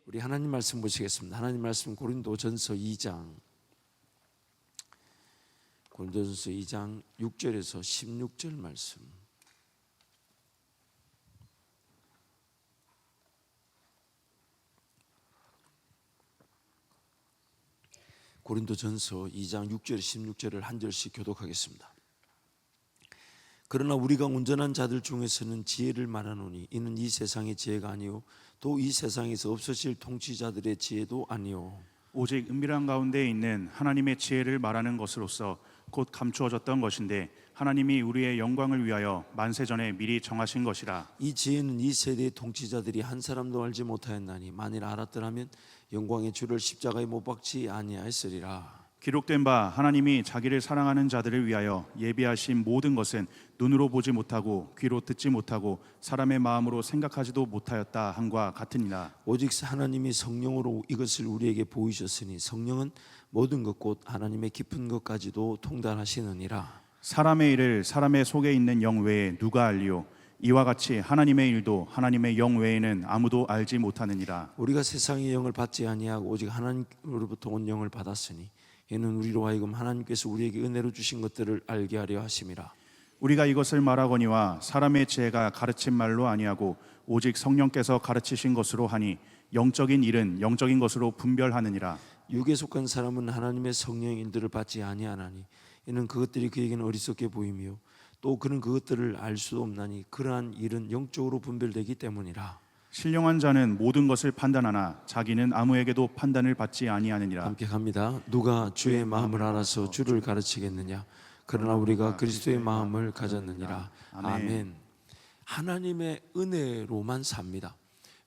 우리 하나님 말씀 보시겠습니다. 하나님 말씀 고린도전서 2장 6절에서 16절 말씀. 고린도전서 2장 6절 16절을 한 절씩 교독하겠습니다. 그러나 우리가 온전한 자들 중에서는 지혜를 말하노니 이는 이 세상의 지혜가 아니요 또 이 세상에서 없어질 통치자들의 지혜도 아니요 오직 은밀한 가운데 있는 하나님의 지혜를 말하는 것으로서 곧 감추어졌던 것인데 하나님이 우리의 영광을 위하여 만세전에 미리 정하신 것이라. 이 지혜는 이 세대의 통치자들이 한 사람도 알지 못하였나니 만일 알았더라면 영광의 주를 십자가에 못 박지 아니하였으리라. 기록된 바 하나님이 자기를 사랑하는 자들을 위하여 예비하신 모든 것은 눈으로 보지 못하고 귀로 듣지 못하고 사람의 마음으로 생각하지도 못하였다 함과 같으니라. 오직 하나님이 성령으로 이것을 우리에게 보이셨으니 성령은 모든 것 곧 하나님의 깊은 것까지도 통달하시느니라. 사람의 일을 사람의 속에 있는 영 외에 누가 알리요? 이와 같이 하나님의 일도 하나님의 영 외에는 아무도 알지 못하느니라. 우리가 세상의 영을 받지 아니하고 오직 하나님으로부터 온 영을 받았으니 이는 우리로 하여금 하나님께서 우리에게 은혜로 주신 것들을 알게 하려 하심이라. 우리가 이것을 말하거니와 사람의 지혜가 가르친 말로 아니하고 오직 성령께서 가르치신 것으로 하니 영적인 일은 영적인 것으로 분별하느니라. 육에 속한 사람은 하나님의 성령의 인도를 받지 아니하나니 이는 그것들이 그에게는 어리석게 보이며 또 그는 그것들을 알 수도 없나니 그러한 일은 영적으로 분별되기 때문이라. 신령한 자는 모든 것을 판단하나 자기는 아무에게도 판단을 받지 아니하느니라. 함께 갑니다. 누가 주의 마음을 알아서 주를 가르치겠느냐? 그러나 우리가 그리스도의 마음을 가졌느니라. 아멘. 하나님의 은혜로만 삽니다.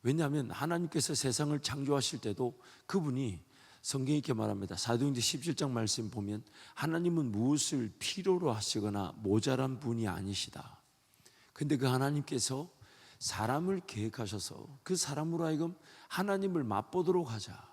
왜냐하면 하나님께서 세상을 창조하실 때도 그분이 성경이 이렇게 말합니다. 사도행전 17장 말씀 보면 하나님은 무엇을 필요로 하시거나 모자란 분이 아니시다. 근데 그 하나님께서 사람을 계획하셔서 그 사람으로 하여금 하나님을 맛보도록 하자.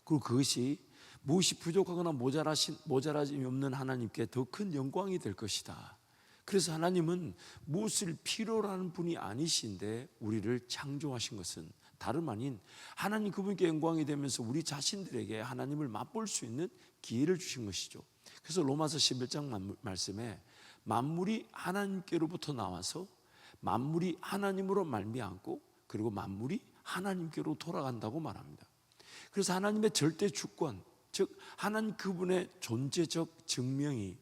그리고 그것이 무엇이 부족하거나 모자라짐이 없는 하나님께 더 큰 영광이 될 것이다. 그래서 하나님은 무엇을 필요로 하는 분이 아니신데 우리를 창조하신 것은 다름 아닌 하나님 그분께 영광이 되면서 우리 자신들에게 하나님을 맛볼 수 있는 기회를 주신 것이죠. 그래서 로마서 11장 말씀에 만물이 하나님께로부터 나와서 만물이 하나님으로 말미암고 그리고 만물이 하나님께로 돌아간다고 말합니다. 그래서 하나님의 절대 주권, 즉 하나님 그분의 존재적 증명이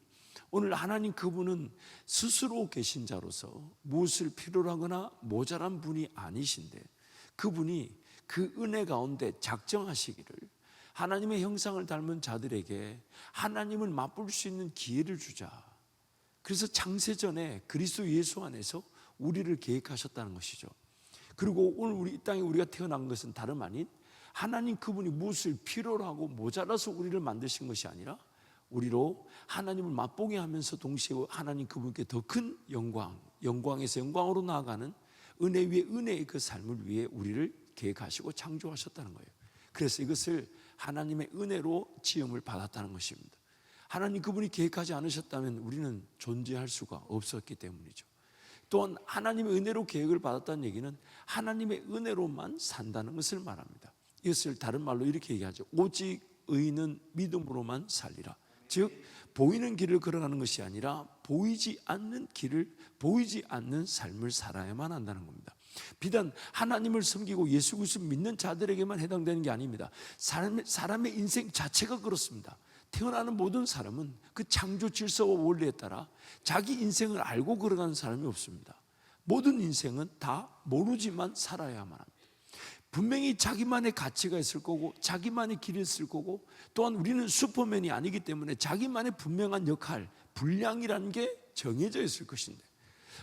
오늘 하나님 그분은 스스로 계신 자로서 무엇을 필요로 하거나 모자란 분이 아니신데 그분이 그 은혜 가운데 작정하시기를 하나님의 형상을 닮은 자들에게 하나님을 맛볼 수 있는 기회를 주자. 그래서 창세전에 그리스도 예수 안에서 우리를 계획하셨다는 것이죠. 그리고 오늘 우리 이 땅에 우리가 태어난 것은 다름 아닌 하나님 그분이 무엇을 필요로 하고 모자라서 우리를 만드신 것이 아니라 우리로 하나님을 맛보게 하면서 동시에 하나님 그분께 더 큰 영광에서 영광으로 나아가는 은혜 위에 은혜의 그 삶을 위해 우리를 계획하시고 창조하셨다는 거예요. 그래서 이것을 하나님의 은혜로 지음을 받았다는 것입니다. 하나님 그분이 계획하지 않으셨다면 우리는 존재할 수가 없었기 때문이죠. 또한 하나님의 은혜로 계획을 받았다는 얘기는 하나님의 은혜로만 산다는 것을 말합니다. 이것을 다른 말로 이렇게 얘기하죠. 오직 의인은 믿음으로만 살리라. 즉 보이는 길을 걸어가는 것이 아니라 보이지 않는 길을 보이지 않는 삶을 살아야만 한다는 겁니다. 비단 하나님을 섬기고 예수 그리스도를 믿는 자들에게만 해당되는 게 아닙니다. 사람의 인생 자체가 그렇습니다. 태어나는 모든 사람은 그 창조 질서와 원리에 따라 자기 인생을 알고 걸어가는 사람이 없습니다. 모든 인생은 다 모르지만 살아야만 합니다. 분명히 자기만의 가치가 있을 거고 자기만의 길이 있을 거고 또한 우리는 슈퍼맨이 아니기 때문에 자기만의 분명한 역할, 분량이라는 게 정해져 있을 것인데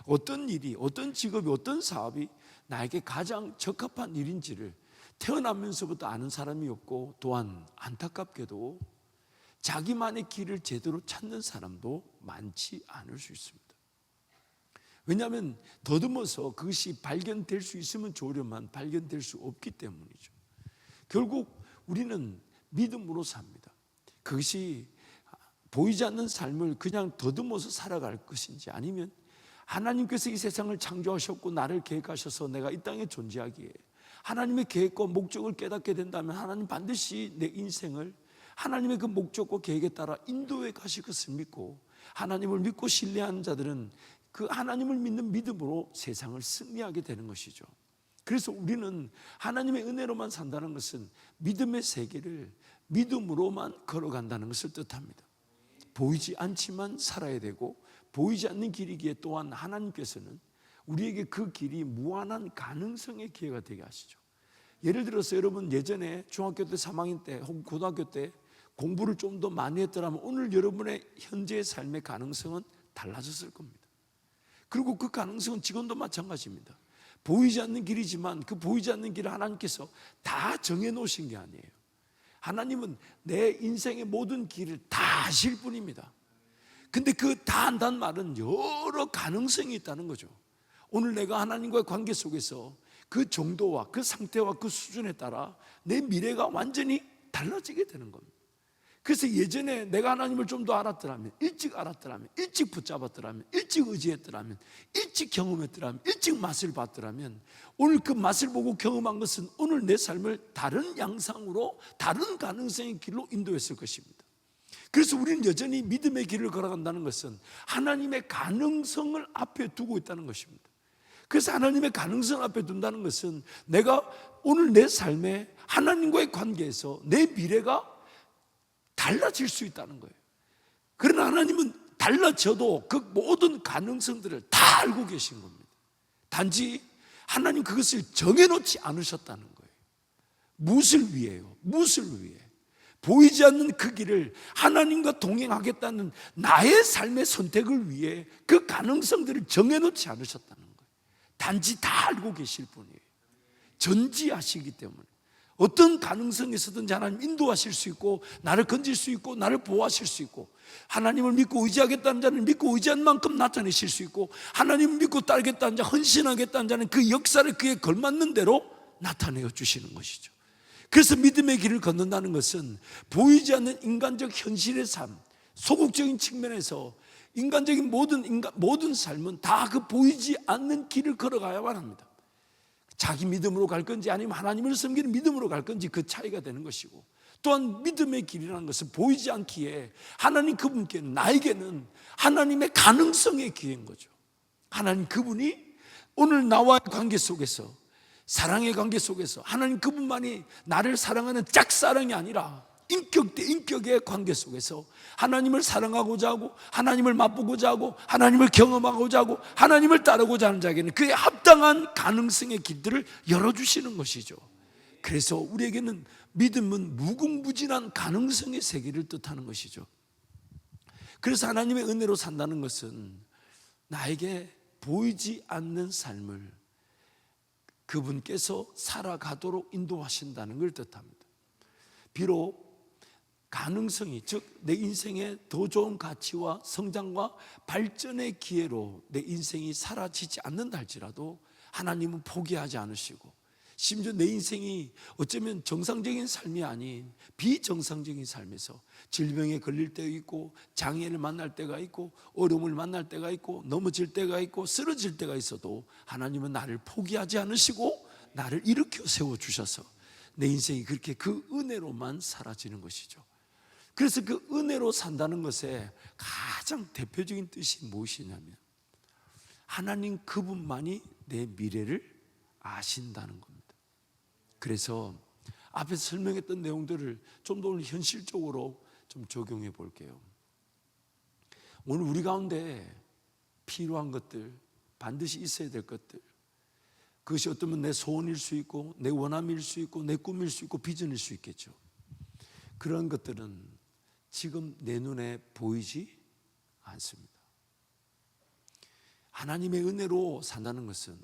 어떤 일이, 어떤 직업이, 어떤 사업이 나에게 가장 적합한 일인지를 태어나면서부터 아는 사람이 없고 또한 안타깝게도 자기만의 길을 제대로 찾는 사람도 많지 않을 수 있습니다. 왜냐하면 더듬어서 그것이 발견될 수 있으면 좋으려만 발견될 수 없기 때문이죠. 결국 우리는 믿음으로 삽니다. 그것이 보이지 않는 삶을 그냥 더듬어서 살아갈 것인지 아니면 하나님께서 이 세상을 창조하셨고 나를 계획하셔서 내가 이 땅에 존재하기에 하나님의 계획과 목적을 깨닫게 된다면 하나님 반드시 내 인생을 하나님의 그 목적과 계획에 따라 인도해 가실 것을 믿고, 하나님을 믿고 신뢰하는 자들은 그 하나님을 믿는 믿음으로 세상을 승리하게 되는 것이죠. 그래서 우리는 하나님의 은혜로만 산다는 것은 믿음의 세계를 믿음으로만 걸어간다는 것을 뜻합니다. 보이지 않지만 살아야 되고, 보이지 않는 길이기에 또한 하나님께서는 우리에게 그 길이 무한한 가능성의 기회가 되게 하시죠. 예를 들어서 여러분 예전에 중학교 때 3학년 때 혹은 고등학교 때 공부를 좀 더 많이 했더라면 오늘 여러분의 현재의 삶의 가능성은 달라졌을 겁니다. 그리고 그 가능성은 지금도 마찬가지입니다. 보이지 않는 길이지만 그 보이지 않는 길을 하나님께서 다 정해놓으신 게 아니에요. 하나님은 내 인생의 모든 길을 다 아실 뿐입니다. 근데 그 다 안다는 말은 여러 가능성이 있다는 거죠. 오늘 내가 하나님과의 관계 속에서 그 정도와 그 상태와 그 수준에 따라 내 미래가 완전히 달라지게 되는 겁니다. 그래서 예전에 내가 하나님을 좀 더 알았더라면, 일찍 알았더라면, 일찍 붙잡았더라면, 일찍 의지했더라면, 일찍 경험했더라면, 일찍 맛을 봤더라면, 오늘 그 맛을 보고 경험한 것은 오늘 내 삶을 다른 양상으로, 다른 가능성의 길로 인도했을 것입니다. 그래서 우리는 여전히 믿음의 길을 걸어간다는 것은 하나님의 가능성을 앞에 두고 있다는 것입니다. 그래서 하나님의 가능성을 앞에 둔다는 것은 내가 오늘 내 삶에 하나님과의 관계에서 내 미래가 달라질 수 있다는 거예요. 그러나 하나님은 달라져도 그 모든 가능성들을 다 알고 계신 겁니다. 단지 하나님 그것을 정해놓지 않으셨다는 거예요. 무엇을 위해요? 무엇을 위해? 보이지 않는 그 길을 하나님과 동행하겠다는 나의 삶의 선택을 위해 그 가능성들을 정해놓지 않으셨다는 거예요. 단지 다 알고 계실 뿐이에요. 전지하시기 때문에 어떤 가능성에서든지 하나님 인도하실 수 있고, 나를 건질 수 있고, 나를 보호하실 수 있고, 하나님을 믿고 의지하겠다는 자는 믿고 의지한 만큼 나타내실 수 있고, 하나님을 믿고 따르겠다는 자, 헌신하겠다는 자는 그 역사를 그에 걸맞는 대로 나타내어 주시는 것이죠. 그래서 믿음의 길을 걷는다는 것은 보이지 않는 인간적 현실의 삶, 소극적인 측면에서 인간적인 모든 삶은 다 그 보이지 않는 길을 걸어가야만 합니다. 자기 믿음으로 갈 건지 아니면 하나님을 섬기는 믿음으로 갈 건지 그 차이가 되는 것이고, 또한 믿음의 길이라는 것은 보이지 않기에 하나님 그분께는, 나에게는 하나님의 가능성의 기회인 거죠. 하나님 그분이 오늘 나와의 관계 속에서, 사랑의 관계 속에서 하나님 그분만이 나를 사랑하는 짝사랑이 아니라 인격 대 인격의 관계 속에서 하나님을 사랑하고자 하고, 하나님을 맛보고자 하고, 하나님을 경험하고자 하고, 하나님을 따르고자 하는 자에게는 그에 합당한 가능성의 길들을 열어주시는 것이죠. 그래서 우리에게는 믿음은 무궁무진한 가능성의 세계를 뜻하는 것이죠. 그래서 하나님의 은혜로 산다는 것은 나에게 보이지 않는 삶을 그분께서 살아가도록 인도하신다는 걸 뜻합니다. 비록 가능성이, 즉 내 인생의 더 좋은 가치와 성장과 발전의 기회로 내 인생이 사라지지 않는다 할지라도 하나님은 포기하지 않으시고, 심지어 내 인생이 어쩌면 정상적인 삶이 아닌 비정상적인 삶에서 질병에 걸릴 때가 있고, 장애를 만날 때가 있고, 어려움을 만날 때가 있고, 넘어질 때가 있고, 쓰러질 때가 있어도 하나님은 나를 포기하지 않으시고 나를 일으켜 세워주셔서 내 인생이 그렇게 그 은혜로만 사라지는 것이죠. 그래서 그 은혜로 산다는 것의 가장 대표적인 뜻이 무엇이냐면, 하나님 그분만이 내 미래를 아신다는 겁니다. 그래서 앞에서 설명했던 내용들을 좀 더 오늘 현실적으로 좀 적용해 볼게요. 오늘 우리 가운데 필요한 것들, 반드시 있어야 될 것들, 그것이 어쩌면 내 소원일 수 있고, 내 원함일 수 있고, 내 꿈일 수 있고, 비전일 수 있겠죠. 그런 것들은 지금 내 눈에 보이지 않습니다. 하나님의 은혜로 산다는 것은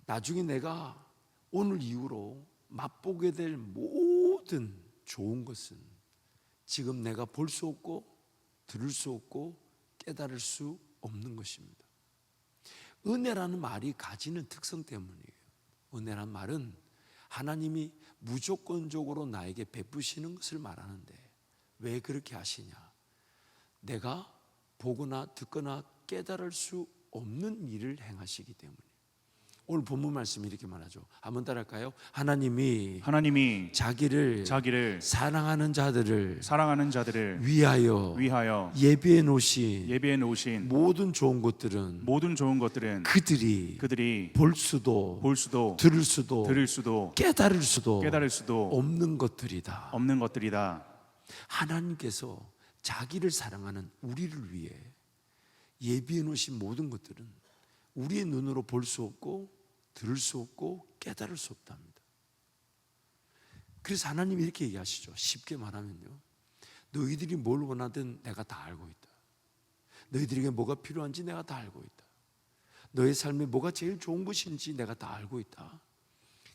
나중에 내가 오늘 이후로 맛보게 될 모든 좋은 것은 지금 내가 볼 수 없고, 들을 수 없고, 깨달을 수 없는 것입니다. 은혜라는 말이 가지는 특성 때문이에요. 은혜란 말은 하나님이 무조건적으로 나에게 베푸시는 것을 말하는데, 왜 그렇게 하시냐? 내가 보거나 듣거나 깨달을 수 없는 일을 행하시기 때문에. 오늘 본문 말씀이 이렇게 말하죠. 한번 따라할까요? 하나님이 자기를 사랑하는 자들을 위하여 예비해 놓으신 모든 좋은 것들은 그들이 볼 수도 들을 수도 깨달을 수도 없는 것들이다. 하나님께서 자기를 사랑하는 우리를 위해 예비해 놓으신 모든 것들은 우리의 눈으로 볼 수 없고 들을 수 없고 깨달을 수 없답니다. 그래서 하나님이 이렇게 얘기하시죠. 쉽게 말하면요, 너희들이 뭘 원하든 내가 다 알고 있다. 너희들에게 뭐가 필요한지 내가 다 알고 있다. 너의 삶에 뭐가 제일 좋은 것인지 내가 다 알고 있다.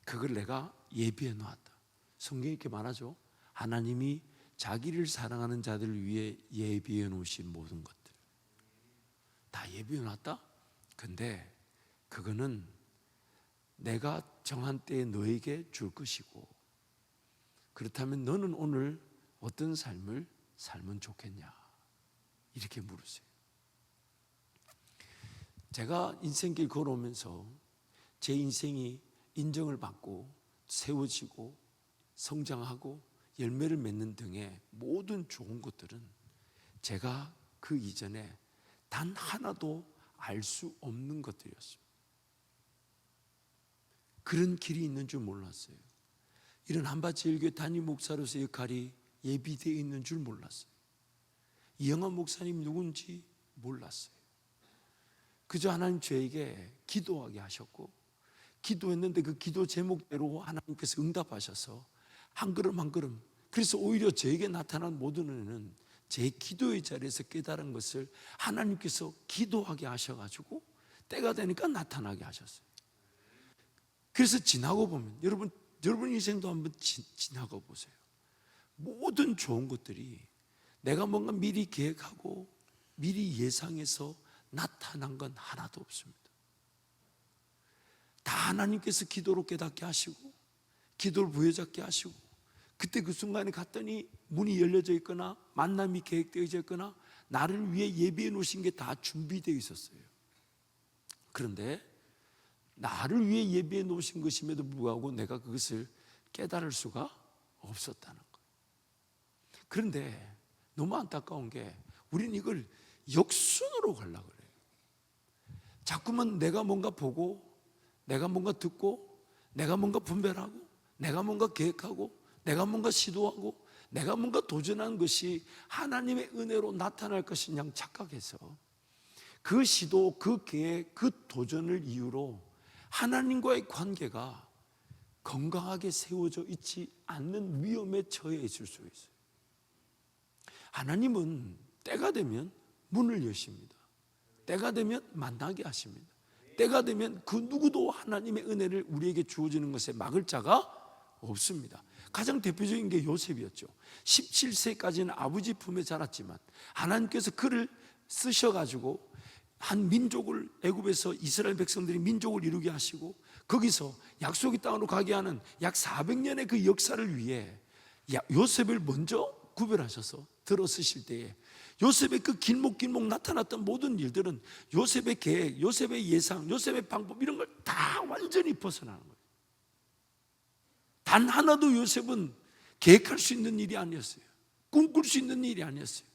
그걸 내가 예비해 놓았다. 성경이 이렇게 말하죠. 하나님이 자기를 사랑하는 자들을 위해 예비해 놓으신 모든 것들 다 예비해 놨다? 근데 그거는 내가 정한 때에 너에게 줄 것이고, 그렇다면 너는 오늘 어떤 삶을 살면 좋겠냐? 이렇게 물으세요. 제가 인생길 걸어오면서 제 인생이 인정을 받고 세워지고 성장하고 열매를 맺는 등의 모든 좋은 것들은 제가 그 이전에 단 하나도 알 수 없는 것들이었습니다. 그런 길이 있는 줄 몰랐어요. 이런 한밭제일교회 담임 목사로서 역할이 예비되어 있는 줄 몰랐어요. 이영환 목사님 누군지 몰랐어요. 그저 하나님 저에게 기도하게 하셨고, 기도했는데 그 기도 제목대로 하나님께서 응답하셔서 한 걸음 한 걸음, 그래서 오히려 저에게 나타난 모든 은혜는 제 기도의 자리에서 깨달은 것을 하나님께서 기도하게 하셔가지고 때가 되니까 나타나게 하셨어요. 그래서 지나고 보면 여러분 인생도 한번 지나가 보세요. 모든 좋은 것들이 내가 뭔가 미리 계획하고 미리 예상해서 나타난 건 하나도 없습니다. 다 하나님께서 기도로 깨닫게 하시고 기도를 부여잡게 하시고, 그때 그 순간에 갔더니 문이 열려져 있거나 만남이 계획되어 있거나 나를 위해 예비해 놓으신 게 다 준비되어 있었어요. 그런데 나를 위해 예비해 놓으신 것임에도 불구하고 내가 그것을 깨달을 수가 없었다는 거예요. 그런데 너무 안타까운 게 우리는 이걸 역순으로 가려고 그래요. 자꾸만 내가 뭔가 보고 내가 뭔가 듣고 내가 뭔가 분별하고 내가 뭔가 계획하고 내가 뭔가 시도하고 내가 뭔가 도전한 것이 하나님의 은혜로 나타날 것인 양 착각해서 그 시도, 그 계획, 그 도전을 이유로 하나님과의 관계가 건강하게 세워져 있지 않는 위험에 처해 있을 수 있어요. 하나님은 때가 되면 문을 여십니다. 때가 되면 만나게 하십니다. 때가 되면 그 누구도 하나님의 은혜를 우리에게 주어지는 것에 막을 자가 없습니다. 가장 대표적인 게 요셉이었죠. 17세까지는 아버지 품에 자랐지만 하나님께서 그를 쓰셔가지고 한 민족을, 애굽에서 이스라엘 백성들이 민족을 이루게 하시고 거기서 약속의 땅으로 가게 하는 약 400년의 그 역사를 위해 요셉을 먼저 구별하셔서 들어 쓰실 때에 요셉의 그 길목길목 나타났던 모든 일들은 요셉의 계획, 요셉의 예상, 요셉의 방법 이런 걸 다 완전히 벗어나는 거예요. 단 하나도 요셉은 계획할 수 있는 일이 아니었어요. 꿈꿀 수 있는 일이 아니었어요.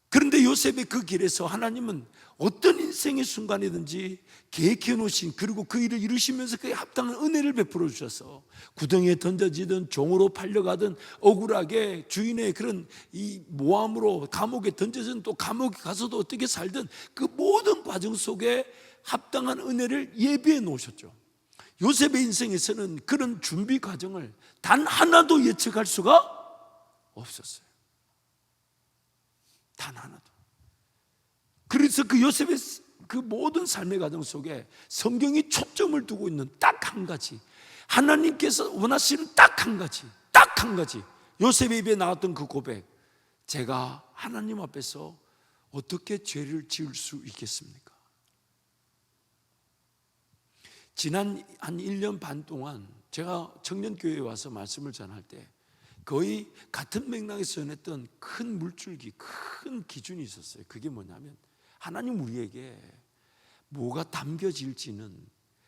그런데 요셉의 그 길에서 하나님은 어떤 인생의 순간이든지 계획해 놓으신, 그리고 그 일을 이루시면서 그에 합당한 은혜를 베풀어 주셔서 구덩이에 던져지든 종으로 팔려가든 억울하게 주인의 그런 이 모함으로 감옥에 던져진, 또 감옥에 가서도 어떻게 살든 그 모든 과정 속에 합당한 은혜를 예비해 놓으셨죠. 요셉의 인생에서는 그런 준비 과정을 단 하나도 예측할 수가 없었어요. 단 하나도. 그래서 그 요셉의 그 모든 삶의 과정 속에 성경이 초점을 두고 있는 딱 한 가지, 하나님께서 원하시는 딱 한 가지, 요셉의 입에 나왔던 그 고백, 제가 하나님 앞에서 어떻게 죄를 지을 수 있겠습니까? 지난 한 1년 반 동안 제가 청년교회에 와서 말씀을 전할 때 거의 같은 맥락에서 전했던 큰 물줄기, 큰 기준이 있었어요. 그게 뭐냐면 하나님 우리에게 뭐가 담겨질지는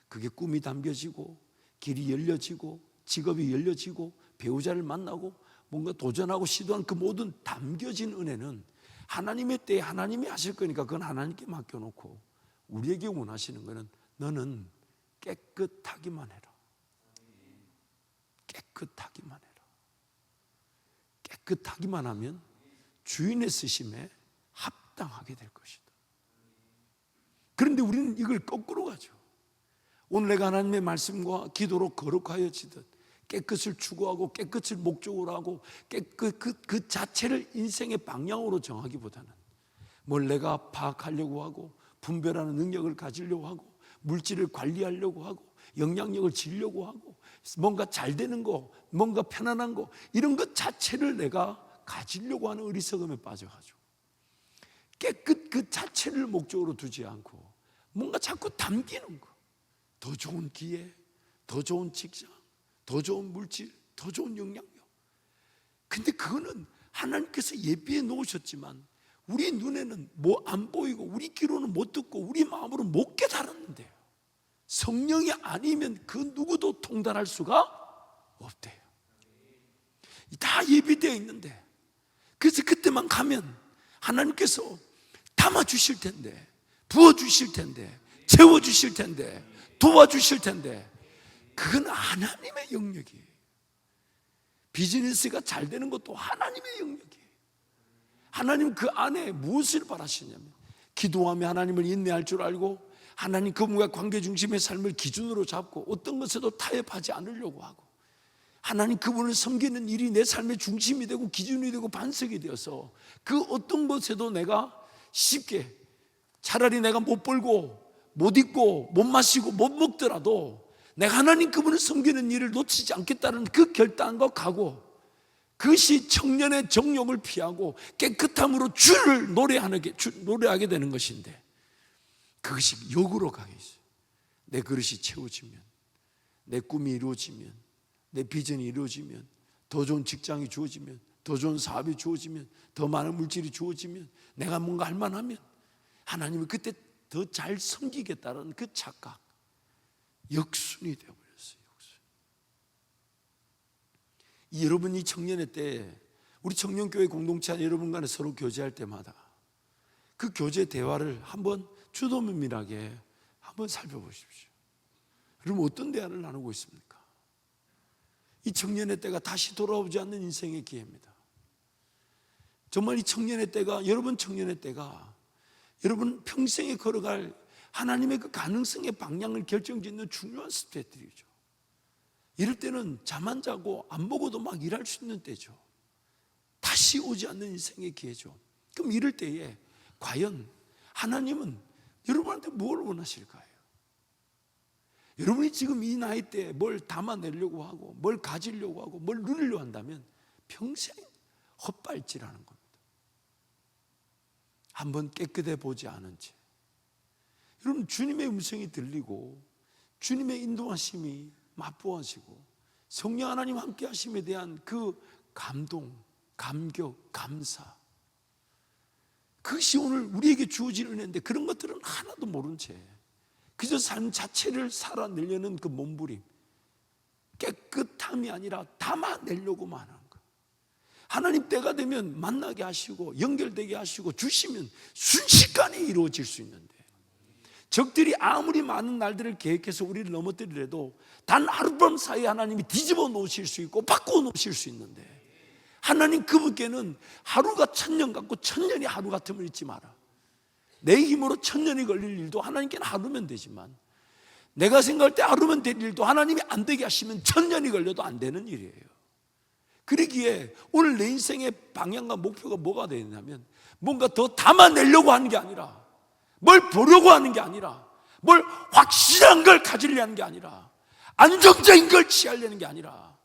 그게 꿈이 담겨지고 길이 열려지고 직업이 열려지고 배우자를 만나고 뭔가 도전하고 시도한 그 모든 담겨진 은혜는 하나님의 때에 하나님이 하실 거니까 그건 하나님께 맡겨놓고 우리에게 원하시는 거는 너는 깨끗하기만 해라. 깨끗하기만 해라. 깨끗하기만 하면 주인의 쓰심에 합당하게 될 것이다. 그런데 우리는 이걸 거꾸로 가죠. 오늘 내가 하나님의 말씀과 기도로 거룩하여지듯 깨끗을 추구하고 깨끗을 목적으로 하고 그 자체를 인생의 방향으로 정하기보다는 뭘 내가 파악하려고 하고 분별하는 능력을 가지려고 하고 물질을 관리하려고 하고 영향력을 지려고 하고 뭔가 잘 되는 거, 뭔가 편안한 거 이런 것 자체를 내가 가지려고 하는 어리석음에 빠져가지고 깨끗 그 자체를 목적으로 두지 않고 뭔가 자꾸 담기는 거, 더 좋은 기회, 더 좋은 직장, 더 좋은 물질, 더 좋은 영향력. 근데 그거는 하나님께서 예비해 놓으셨지만 우리 눈에는 뭐 안 보이고 우리 귀로는 못 듣고 우리 마음으로 못 깨달았는데요, 성령이 아니면 그 누구도 통달할 수가 없대요. 다 예비되어 있는데, 그래서 그때만 가면 하나님께서 담아주실 텐데, 부어주실 텐데, 채워주실 텐데, 도와주실 텐데, 그건 하나님의 영역이에요. 비즈니스가 잘 되는 것도 하나님의 영역이에요. 하나님 그 안에 무엇을 바라시냐면 기도하며 하나님을 인내할 줄 알고 하나님 그분과 관계 중심의 삶을 기준으로 잡고 어떤 것에도 타협하지 않으려고 하고 하나님 그분을 섬기는 일이 내 삶의 중심이 되고 기준이 되고 반석이 되어서 그 어떤 것에도 내가 쉽게, 차라리 내가 못 벌고 못 입고 못 마시고 못 먹더라도 내가 하나님 그분을 섬기는 일을 놓치지 않겠다는 그 결단과 각오, 그것이 청년의 정욕을 피하고 깨끗함으로 주를 노래하게 되는 것인데, 그것이 역으로 가게 있어요. 내 그릇이 채워지면, 내 꿈이 이루어지면, 내 비전이 이루어지면, 더 좋은 직장이 주어지면, 더 좋은 사업이 주어지면, 더 많은 물질이 주어지면, 내가 뭔가 할 만하면 하나님을 그때 더 잘 섬기겠다는 그 착각, 역순이 되어버렸어요. 여러분이 청년의 때 우리 청년교회 공동체 안 여러분 간에 서로 교제할 때마다 그 교제 대화를 한번 주도면밀하게 한번 살펴보십시오. 여러분 어떤 대화를 나누고 있습니까? 이 청년의 때가 다시 돌아오지 않는 인생의 기회입니다. 정말 이 청년의 때가, 여러분 청년의 때가 여러분 평생에 걸어갈 하나님의 그 가능성의 방향을 결정짓는 중요한 스테이지죠. 이럴 때는 잠 안 자고 안 먹어도 막 일할 수 있는 때죠. 다시 오지 않는 인생의 기회죠. 그럼 이럴 때에 과연 하나님은 여러분한테 뭘 원하실까요? 여러분이 지금 이 나이 때 뭘 담아내려고 하고 뭘 가지려고 하고 뭘 누리려고 한다면 평생 헛발질하는 겁니다. 한번 깨끗해 보지 않은 채 여러분 주님의 음성이 들리고 주님의 인도하심이 맛보아지고 성령 하나님 함께 하심에 대한 그 감동, 감격, 감사, 그것이 오늘 우리에게 주어진 은혜인데 그런 것들은 하나도 모른 채 그저 삶 자체를 살아내려는 그 몸부림, 깨끗함이 아니라 담아내려고만 하는 것. 하나님 때가 되면 만나게 하시고 연결되게 하시고 주시면 순식간에 이루어질 수 있는데, 적들이 아무리 많은 날들을 계획해서 우리를 넘어뜨리려도 단 하룻밤 사이에 하나님이 뒤집어 놓으실 수 있고 바꾸어 놓으실 수 있는데, 하나님 그분께는 하루가 1000년 같고 1000년이 하루 같음을 잊지 마라. 내 힘으로 1000년이 걸릴 일도 하나님께는 하루면 되지만, 내가 생각할 때 하루면 될 일도 하나님이 안 되게 하시면 1000년이 걸려도 안 되는 일이에요. 그러기에 오늘 내 인생의 방향과 목표가 뭐가 되냐면, 뭔가 더 담아내려고 하는 게 아니라, 뭘 보려고 하는 게 아니라, 뭘 확실한 걸 가지려고 하는 게 아니라, 안정적인 걸 취하려는 게 아니라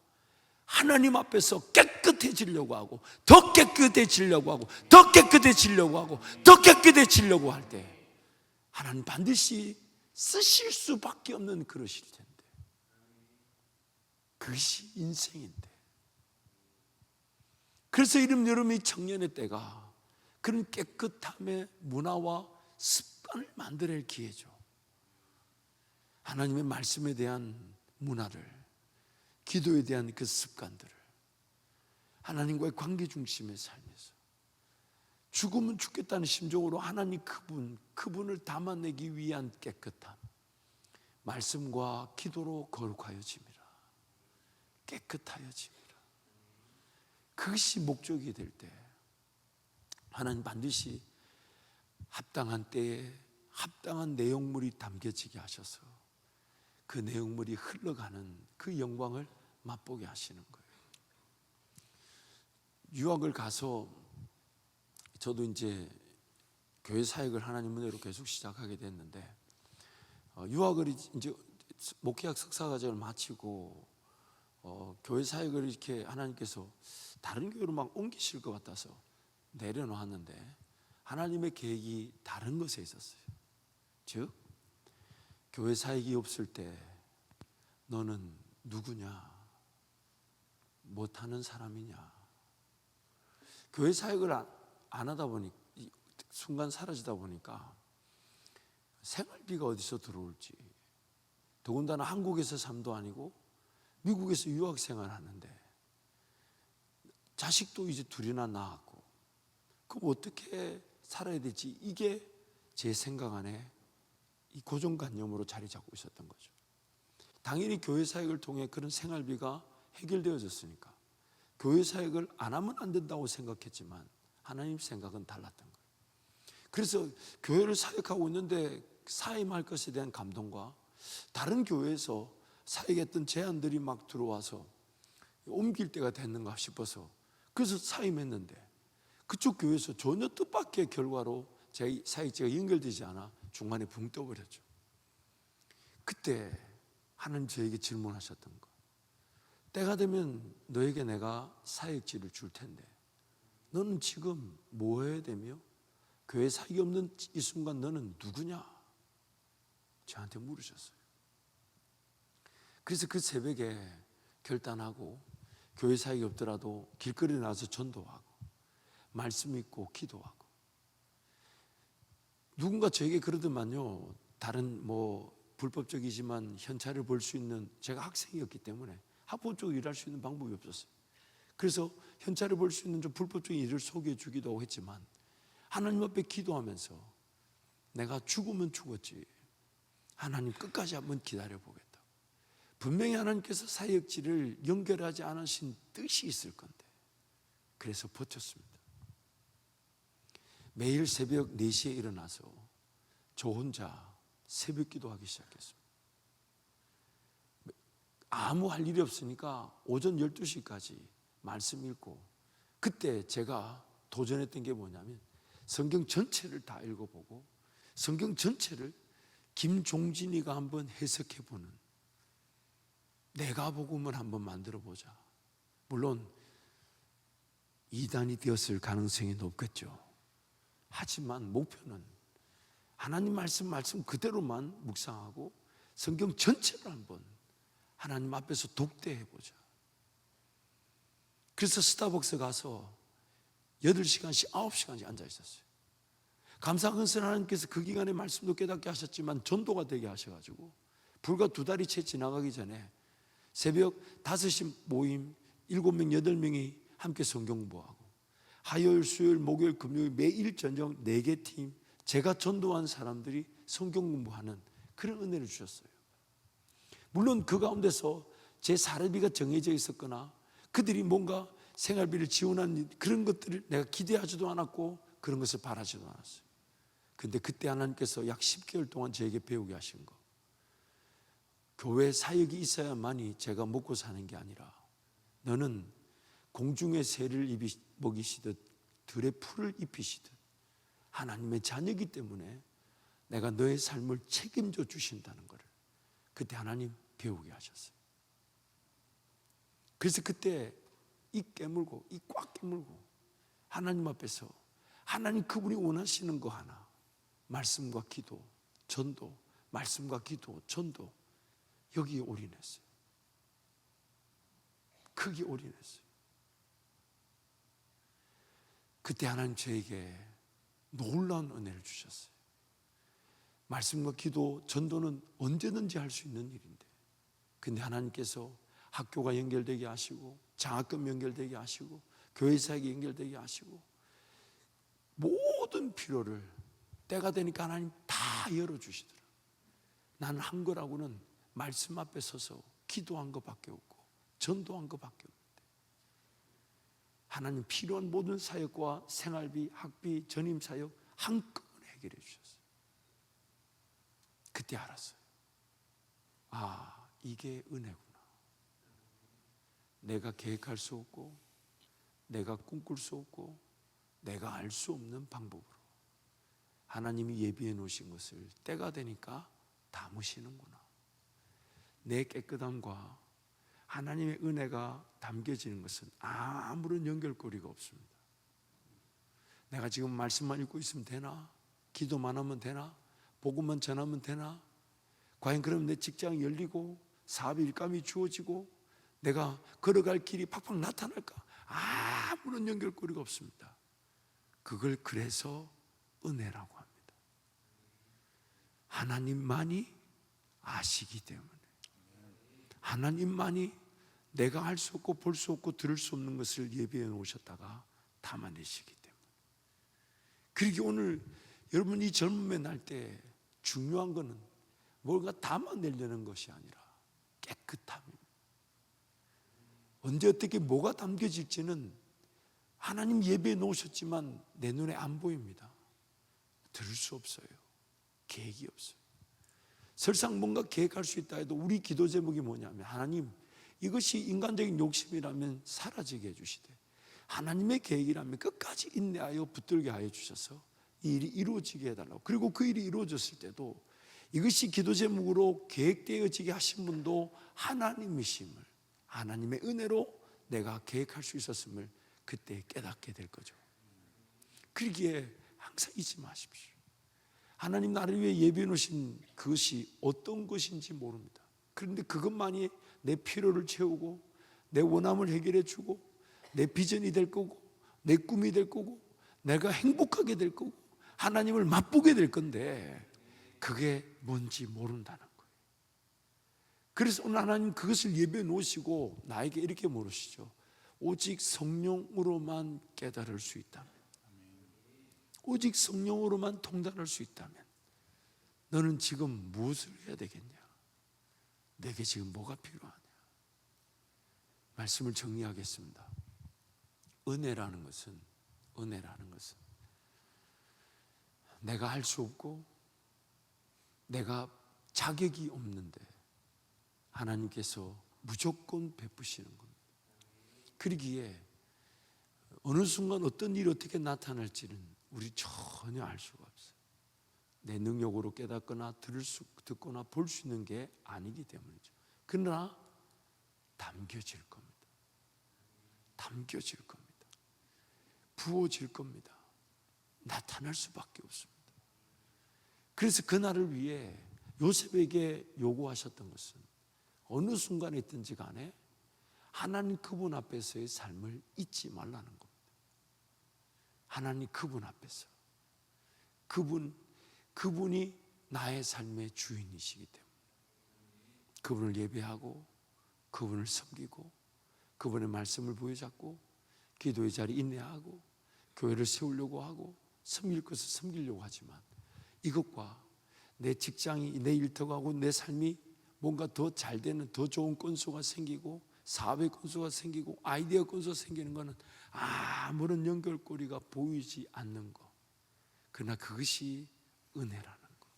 하나님 앞에서 깨끗해지려고 하고 더 깨끗해지려고 하고 더 깨끗해지려고 하고 더 깨끗해지려고 할 때 하나님 반드시 쓰실 수밖에 없는 그릇일 텐데, 그것이 인생인데. 그래서 여러분이 청년의 때가 그런 깨끗함의 문화와 습관을 만들어낼 기회죠. 하나님의 말씀에 대한 문화를, 기도에 대한 그 습관들을 하나님과의 관계 중심의 삶에서 죽으면 죽겠다는 심정으로 하나님 그분을 담아내기 위한 깨끗함, 말씀과 기도로 거룩하여짐이라. 깨끗하여짐이라. 그것이 목적이 될 때 하나님 반드시 합당한 때에 합당한 내용물이 담겨지게 하셔서 그 내용물이 흘러가는 그 영광을 맛보게 하시는 거예요. 유학을 가서 저도 이제 교회 사역을 하나님 은혜로 계속 시작하게 됐는데, 유학을 이제 목회학 석사과정을 마치고 교회 사역을 이렇게 하나님께서 다른 교회로 막 옮기실 것 같아서 내려놓았는데, 하나님의 계획이 다른 것에 있었어요. 즉, 교회 사역이 없을 때 너는 누구냐? 못하는 사람이냐? 교회 사역을 안 하다 보니 순간 사라지다 보니까 생활비가 어디서 들어올지, 더군다나 한국에서 삶도 아니고 미국에서 유학 생활하는데 자식도 이제 둘이나 낳았고, 그럼 어떻게 살아야 될지, 이게 제 생각 안에 이 고정관념으로 자리 잡고 있었던 거죠. 당연히 교회 사역을 통해 그런 생활비가 해결되어졌으니까 교회 사역을 안 하면 안 된다고 생각했지만 하나님 생각은 달랐던 거예요. 그래서 교회를 사역하고 있는데 사임할 것에 대한 감동과 다른 교회에서 사역했던 제안들이 막 들어와서 옮길 때가 됐는가 싶어서 그래서 사임했는데, 그쪽 교회에서 전혀 뜻밖의 결과로 제 사역지가 연결되지 않아 중간에 붕 떠버렸죠. 그때 하나님 저에게 질문하셨던 거, 때가 되면 너에게 내가 사역지를 줄 텐데 너는 지금 뭐 해야 되며 교회 사역이 없는 이 순간 너는 누구냐? 저한테 물으셨어요. 그래서 그 새벽에 결단하고 교회 사역이 없더라도 길거리에 나와서 전도하고 말씀 읽고 기도하고, 누군가 저에게 그러더만요, 다른 불법적이지만 현찰을 벌 수 있는, 제가 학생이었기 때문에 합법적으로 일할 수 있는 방법이 없었어요. 그래서 현찰을 벌 수 있는 좀 불법적인 일을 소개해 주기도 했지만 하나님 앞에 기도하면서 내가 죽으면 죽었지, 하나님 끝까지 한번 기다려보겠다. 분명히 하나님께서 사역지를 연결하지 않으신 뜻이 있을 건데, 그래서 버텼습니다. 매일 새벽 4시에 일어나서 저 혼자 새벽 기도하기 시작했습니다. 아무 할 일이 없으니까 오전 12시까지 말씀 읽고, 그때 제가 도전했던 게 뭐냐면 성경 전체를 다 읽어보고 성경 전체를 김종진이가 한번 해석해보는 내가 복음을 한번 만들어보자. 물론 이단이 되었을 가능성이 높겠죠. 하지만 목표는 하나님 말씀 그대로만 묵상하고 성경 전체를 한번 하나님 앞에서 독대해보자. 그래서 스타벅스 가서 8시간씩 9시간씩 앉아 있었어요. 감사건설 하나님께서 그 기간에 말씀도 깨닫게 하셨지만 전도가 되게 하셔가지고 불과 2달이 채 지나가기 전에 새벽 5시 모임 7명, 8명이 함께 성경 공부하고, 화요일, 수요일, 목요일, 금요일 매일 저녁 4개 팀, 제가 전도한 사람들이 성경 공부하는 그런 은혜를 주셨어요. 물론 그 가운데서 제 사례비가 정해져 있었거나 그들이 뭔가 생활비를 지원한 그런 것들을 내가 기대하지도 않았고 그런 것을 바라지도 않았어요. 근데 그때 하나님께서 약 10개월 동안 저에게 배우게 하신 거, 교회 사역이 있어야만이 제가 먹고 사는 게 아니라 너는 공중의 새를 먹이시듯 들의 풀을 입히시듯 하나님의 자녀이기 때문에 내가 너의 삶을 책임져 주신다는 것을 그때 하나님 배우게 하셨어요. 그래서 그때 이 꽉 깨물고 하나님 앞에서 하나님 그분이 원하시는 거 하나, 말씀과 기도, 전도, 말씀과 기도, 전도, 여기에 올인했어요. 크게 올인했어요. 그때 하나님 저에게 놀라운 은혜를 주셨어요. 말씀과 기도, 전도는 언제든지 할 수 있는 일인데, 근데 하나님께서 학교가 연결되게 하시고 장학금 연결되게 하시고 교회 사역이 연결되게 하시고 모든 필요를 때가 되니까 하나님 다 열어주시더라. 나는 한 거라고는 말씀 앞에 서서 기도한 것밖에 없고 전도한 것밖에 없는데, 하나님 필요한 모든 사역과 생활비, 학비, 전임 사역 한꺼번에 해결해 주셨어요. 그때 알았어요. 아, 이게 은혜구나. 내가 계획할 수 없고 내가 꿈꿀 수 없고 내가 알 수 없는 방법으로 하나님이 예비해 놓으신 것을 때가 되니까 담으시는구나. 내 깨끗함과 하나님의 은혜가 담겨지는 것은 아무런 연결고리가 없습니다. 내가 지금 말씀만 읽고 있으면 되나? 기도만 하면 되나? 복음만 전하면 되나? 과연 그러면 내 직장이 열리고 사업의 일감이 주어지고 내가 걸어갈 길이 팍팍 나타날까? 아무런 연결고리가 없습니다. 그걸 그래서 은혜라고 합니다. 하나님만이 아시기 때문에, 하나님만이 내가 할 수 없고 볼 수 없고 들을 수 없는 것을 예비해 놓으셨다가 담아내시기 때문에. 그러기에 오늘 여러분 이 젊음의 날 때 중요한 것은 뭔가 담아내려는 것이 아니라 깨끗함입니다. 언제 어떻게 뭐가 담겨질지는 하나님 예배해 놓으셨지만 내 눈에 안 보입니다. 들을 수 없어요. 계획이 없어요. 설상 뭔가 계획할 수 있다 해도 우리 기도 제목이 뭐냐면, 하나님 이것이 인간적인 욕심이라면 사라지게 해주시되 하나님의 계획이라면 끝까지 인내하여 붙들게 하여 주셔서 이 일이 이루어지게 해달라고. 그리고 그 일이 이루어졌을 때도 이것이 기도 제목으로 계획되어지게 하신 분도 하나님이심을, 하나님의 은혜로 내가 계획할 수 있었음을 그때 깨닫게 될 거죠. 그러기에 항상 잊지 마십시오. 하나님 나를 위해 예비해 놓으신 그것이 어떤 것인지 모릅니다. 그런데 그것만이 내 필요를 채우고 내 원함을 해결해 주고 내 비전이 될 거고 내 꿈이 될 거고 내가 행복하게 될 거고 하나님을 맛보게 될 건데, 그게 뭔지 모른다는 거예요. 그래서 오늘 하나님 그것을 예배해 놓으시고 나에게 이렇게 물으시죠. 오직 성령으로만 깨달을 수 있다면, 오직 성령으로만 통달할 수 있다면 너는 지금 무엇을 해야 되겠냐? 내게 지금 뭐가 필요하냐? 말씀을 정리하겠습니다. 은혜라는 것은 내가 할 수 없고 내가 자격이 없는데 하나님께서 무조건 베푸시는 겁니다. 그러기에 어느 순간 어떤 일이 어떻게 나타날지는 우리 전혀 알 수가 없어요. 내 능력으로 깨닫거나 듣거나 볼 수 있는 게 아니기 때문이죠. 그러나 담겨질 겁니다. 담겨질 겁니다. 부어질 겁니다. 나타날 수밖에 없습니다. 그래서 그날을 위해 요셉에게 요구하셨던 것은 어느 순간에 있든지 간에 하나님 그분 앞에서의 삶을 잊지 말라는 겁니다. 하나님 그분 앞에서 그분이 나의 삶의 주인이시기 때문에 그분을 예배하고 그분을 섬기고 그분의 말씀을 부여잡고 기도의 자리 인내하고 교회를 세우려고 하고 섬길 것을 섬기려고 하지만, 이것과 내 직장이, 내 일터가고 내 삶이 뭔가 더 잘 되는 더 좋은 건수가 생기고 사업의 건수가 생기고 아이디어 건수가 생기는 것은 아무런 연결고리가 보이지 않는 것. 그러나 그것이 은혜라는 것.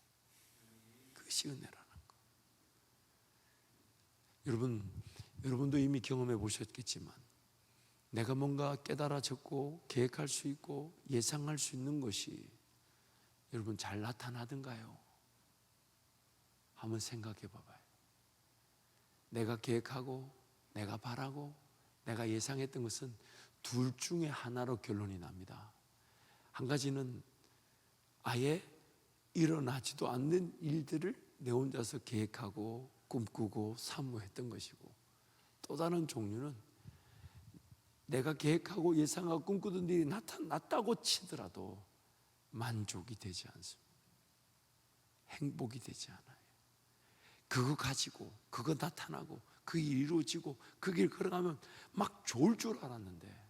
그것이 은혜라는 것. 여러분도 이미 경험해 보셨겠지만 내가 뭔가 깨달아졌고 계획할 수 있고 예상할 수 있는 것이 여러분 잘 나타나던가요? 한번 생각해 봐봐요. 내가 계획하고 내가 바라고 내가 예상했던 것은 둘 중에 하나로 결론이 납니다. 한 가지는 아예 일어나지도 않는 일들을 내 혼자서 계획하고 꿈꾸고 사모했던 것이고, 또 다른 종류는 내가 계획하고 예상하고 꿈꾸던 일이 나타났다고 치더라도 만족이 되지 않습니다. 행복이 되지 않아요. 그거 가지고 그거 나타나고 그 일이 이루어지고 그 길 걸어가면 막 좋을 줄 알았는데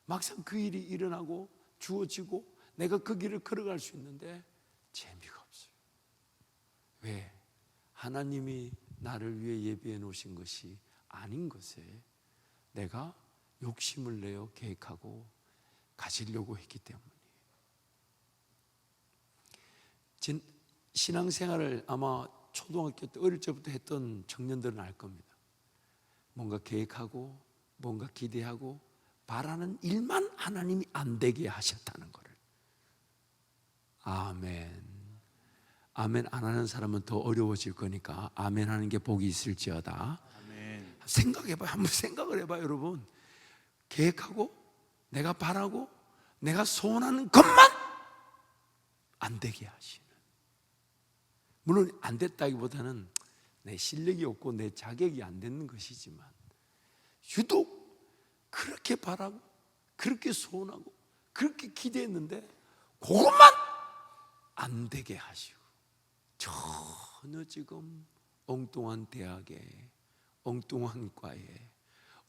막상 그 일이 일어나고 주어지고 내가 그 길을 걸어갈 수 있는데 재미가 없어요. 왜? 하나님이 나를 위해 예비해 놓으신 것이 아닌 것에 내가 욕심을 내어 계획하고 가지려고 했기 때문이에요. 신앙생활을 아마 초등학교 때 어릴 적부터 했던 청년들은 알 겁니다. 뭔가 계획하고 뭔가 기대하고 바라는 일만 하나님이 안 되게 하셨다는 것을. 아멘. 아멘 안 하는 사람은 더 어려워질 거니까 아멘 하는 게 복이 있을지어다. 아멘. 생각해봐요. 한번 생각을 해봐요, 여러분. 계획하고 내가 바라고 내가 소원하는 것만 안 되게 하시는. 물론 안 됐다기보다는 내 실력이 없고 내 자격이 안 되는 것이지만 유독 그렇게 바라고 그렇게 소원하고 그렇게 기대했는데 그것만 안 되게 하시고 전혀 지금 엉뚱한 대학에 엉뚱한 과에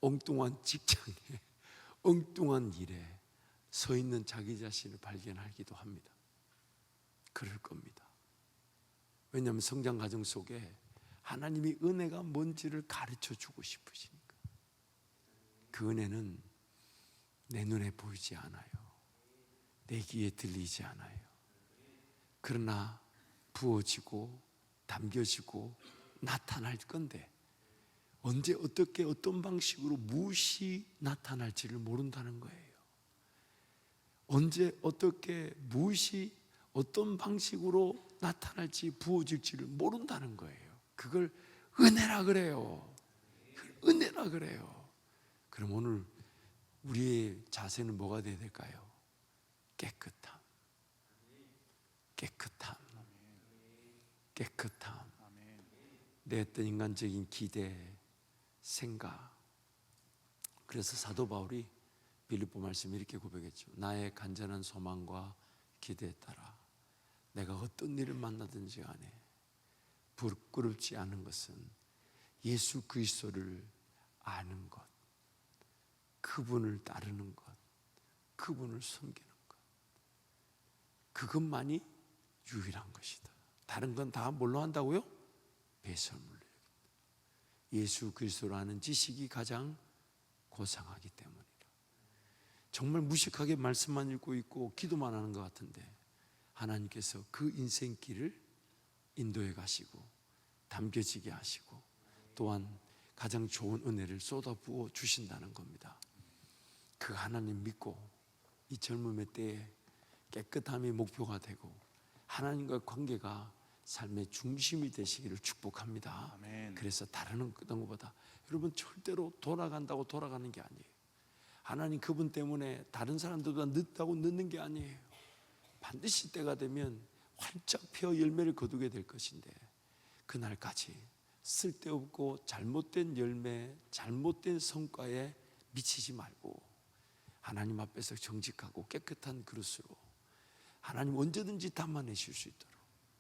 엉뚱한 직장에 엉뚱한 일에 서 있는 자기 자신을 발견하기도 합니다. 그럴 겁니다. 왜냐하면 성장 과정 속에 하나님이 은혜가 뭔지를 가르쳐 주고 싶으시니까. 그 은혜는 내 눈에 보이지 않아요. 내 귀에 들리지 않아요. 그러나 부어지고 담겨지고 나타날 건데 언제 어떻게 어떤 방식으로 무엇이 나타날지를 모른다는 거예요. 언제 어떻게 무엇이 어떤 방식으로 나타날지 부어질지를 모른다는 거예요. 그걸 은혜라 그래요. 은혜라 그래요. 그럼 오늘 우리의 자세는 뭐가 되어야 될까요? 깨끗함. 깨끗함. 깨끗함. 내 어떤 인간적인 기대, 생각. 그래서 사도 바울이 빌립보 말씀에 이렇게 고백했죠. 나의 간절한 소망과 기대에 따라 내가 어떤 일을 만나든지 간에 부끄럽지 않은 것은 예수 그리스도를 아는 것, 그분을 따르는 것, 그분을 섬기는 것. 그것만이 유일한 것이다. 다른 건 다 뭘로 한다고요? 배설물로. 예수 그리스도를 아는 지식이 가장 고상하기 때문이라. 정말 무식하게 말씀만 읽고 있고 기도만 하는 것 같은데 하나님께서 그 인생길을 인도해 가시고 담겨지게 하시고 또한 가장 좋은 은혜를 쏟아부어 주신다는 겁니다. 그 하나님 믿고 이 젊음의 때에 깨끗함이 목표가 되고 하나님과의 관계가 삶의 중심이 되시기를 축복합니다. 아멘. 그래서 다른 것보다 여러분 절대로 돌아간다고 돌아가는 게 아니에요. 하나님 그분 때문에 다른 사람들보다 늦다고 늦는 게 아니에요. 반드시 때가 되면 활짝 펴 열매를 거두게 될 것인데 그날까지 쓸데없고 잘못된 열매, 잘못된 성과에 미치지 말고 하나님 앞에서 정직하고 깨끗한 그릇으로 하나님 언제든지 담아내실 수 있도록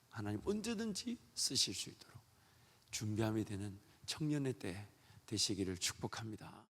하나님 언제든지 쓰실 수 있도록 준비함이 되는 청년의 때 되시기를 축복합니다.